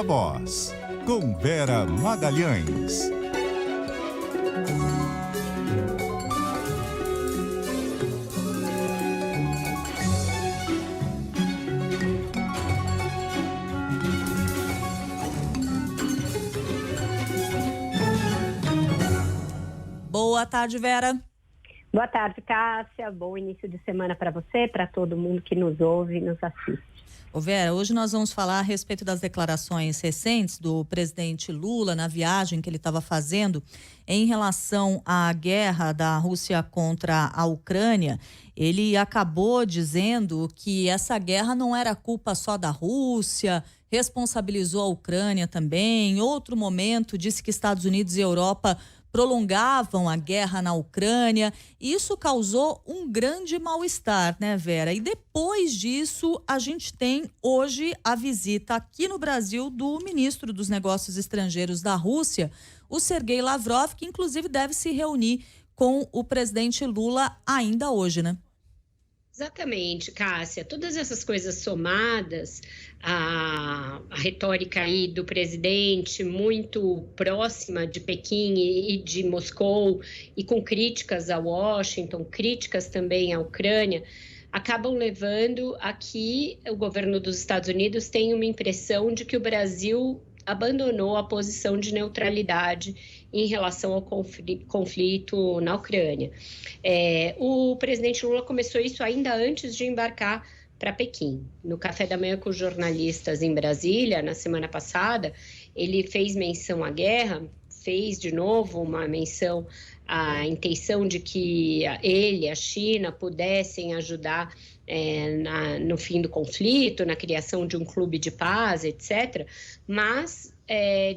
Viva Voz, com Vera Magalhães. Boa tarde, Vera. Boa tarde, Cássia. Bom início de semana para você, para todo mundo que nos ouve e nos assiste. Ô Vera, hoje nós vamos falar a respeito das declarações recentes do presidente Lula na viagem que ele estava fazendo em relação à guerra da Rússia contra a Ucrânia. Ele acabou dizendo que essa guerra não era culpa só da Rússia, responsabilizou a Ucrânia também. Em outro momento, disse que Estados Unidos e Europa prolongavam a guerra na Ucrânia. Isso causou um grande mal-estar, né, Vera? E depois disso, a gente tem hoje a visita aqui no Brasil do ministro dos Negócios Estrangeiros da Rússia, o Sergei Lavrov, que inclusive deve se reunir com o presidente Lula ainda hoje, né? Exatamente, Cássia. Todas essas coisas somadas, a retórica aí do presidente muito próxima de Pequim e de Moscou, e com críticas a Washington, críticas também à Ucrânia, acabam levando a que o governo dos Estados Unidos tenha uma impressão de que o Brasil abandonou a posição de neutralidade em relação ao conflito na Ucrânia. O presidente Lula começou isso ainda antes de embarcar para Pequim. No café da manhã com os jornalistas em Brasília, na semana passada, ele fez menção à guerra, fez de novo uma menção à intenção de que ele, a China, pudessem ajudar no fim do conflito, na criação de um clube de paz, etc., mas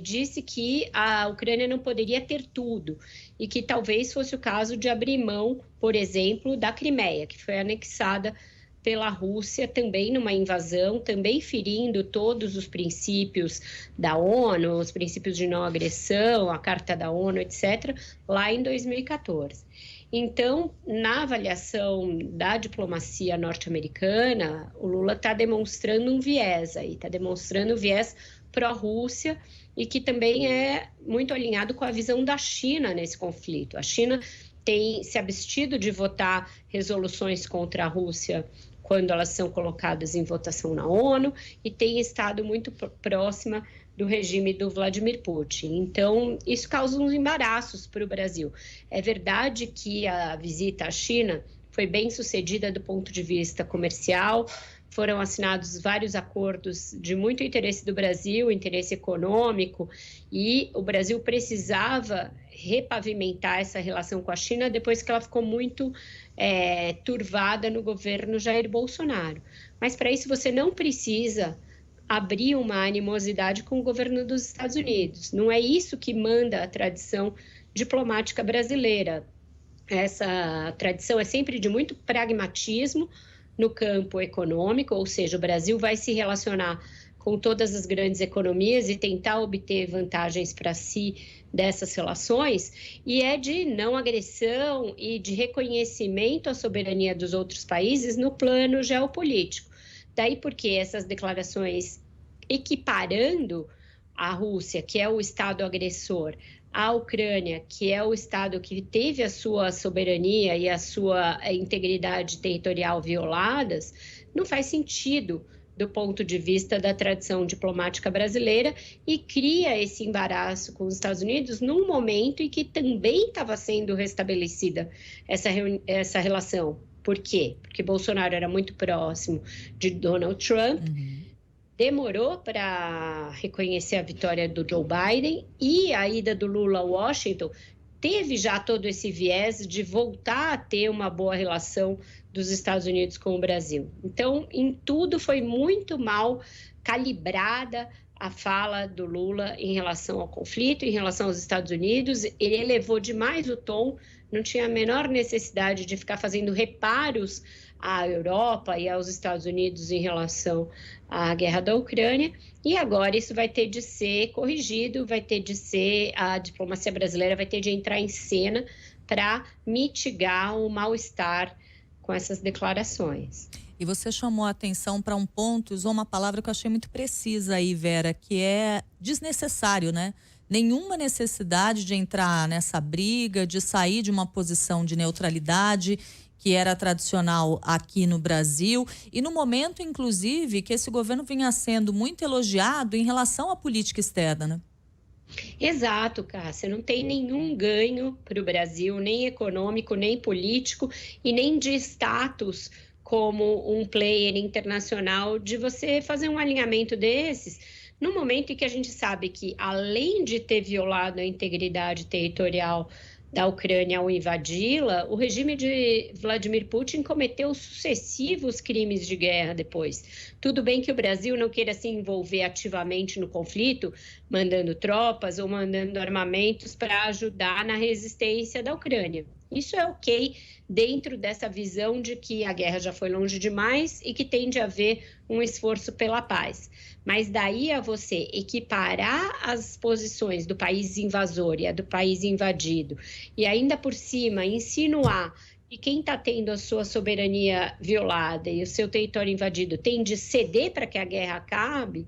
disse que a Ucrânia não poderia ter tudo e que talvez fosse o caso de abrir mão, por exemplo, da Crimeia, que foi anexada pela Rússia também numa invasão, também ferindo todos os princípios da ONU, os princípios de não agressão, a Carta da ONU, etc., lá em 2014. Então, na avaliação da diplomacia norte-americana, o Lula está demonstrando um viés aí, está demonstrando um viés pró-Rússia e que também é muito alinhado com a visão da China nesse conflito. A China tem se abstido de votar resoluções contra a Rússia quando elas são colocadas em votação na ONU e tem estado muito próxima do regime do Vladimir Putin. Então, isso causa uns embaraços para o Brasil. É verdade que a visita à China foi bem sucedida do ponto de vista comercial, foram assinados vários acordos de muito interesse do Brasil, interesse econômico, e o Brasil precisava repavimentar essa relação com a China depois que ela ficou muito turvada no governo Jair Bolsonaro. Mas para isso você não precisa abrir uma animosidade com o governo dos Estados Unidos. Não é isso que manda a tradição diplomática brasileira. Essa tradição é sempre de muito pragmatismo no campo econômico, ou seja, o Brasil vai se relacionar com todas as grandes economias e tentar obter vantagens para si dessas relações, e é de não agressão e de reconhecimento à soberania dos outros países no plano geopolítico. Daí porque essas declarações equiparando a Rússia, que é o Estado agressor, a Ucrânia, que é o Estado que teve a sua soberania e a sua integridade territorial violadas, não faz sentido do ponto de vista da tradição diplomática brasileira e cria esse embaraço com os Estados Unidos num momento em que também estava sendo restabelecida essa relação. Por quê? Porque Bolsonaro era muito próximo de Donald Trump, demorou para reconhecer a vitória do Joe Biden e a ida do Lula a Washington teve já todo esse viés de voltar a ter uma boa relação dos Estados Unidos com o Brasil. Então, em tudo foi muito mal calibrada a fala do Lula em relação ao conflito, em relação aos Estados Unidos. Ele elevou demais o tom, não tinha a menor necessidade de ficar fazendo reparos à Europa e aos Estados Unidos em relação à guerra da Ucrânia, e agora isso vai ter de ser corrigido, a diplomacia brasileira vai ter de entrar em cena para mitigar o mal-estar com essas declarações. E você chamou a atenção para um ponto, usou uma palavra que eu achei muito precisa aí, Vera, que é desnecessário, né? Nenhuma necessidade de entrar nessa briga, de sair de uma posição de neutralidade que era tradicional aqui no Brasil, e no momento, inclusive, que esse governo vinha sendo muito elogiado em relação à política externa, né? Exato, Cássia. Não tem nenhum ganho para o Brasil, nem econômico, nem político e nem de status como um player internacional, de você fazer um alinhamento desses no momento em que a gente sabe que, além de ter violado a integridade territorial da Ucrânia ao invadi-la, o regime de Vladimir Putin cometeu sucessivos crimes de guerra depois. Tudo bem que o Brasil não queira se envolver ativamente no conflito, mandando tropas ou mandando armamentos para ajudar na resistência da Ucrânia. Isso é ok dentro dessa visão de que a guerra já foi longe demais e que tem de haver um esforço pela paz. Mas daí a você equiparar as posições do país invasor e a do país invadido, e ainda por cima insinuar que quem está tendo a sua soberania violada e o seu território invadido tem de ceder para que a guerra acabe,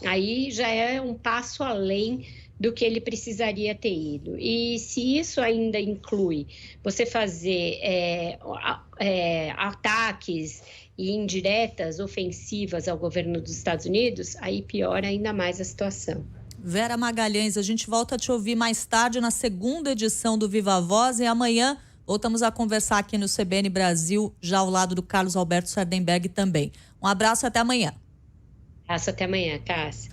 aí já é um passo além do que ele precisaria ter ido. E se isso ainda inclui você fazer ataques e indiretas, ofensivas ao governo dos Estados Unidos, aí piora ainda mais a situação. Vera Magalhães, a gente volta a te ouvir mais tarde na segunda edição do Viva a Voz, e amanhã voltamos a conversar aqui no CBN Brasil, já ao lado do Carlos Alberto Sardenberg também. Um abraço e até amanhã. Até amanhã, Cássia.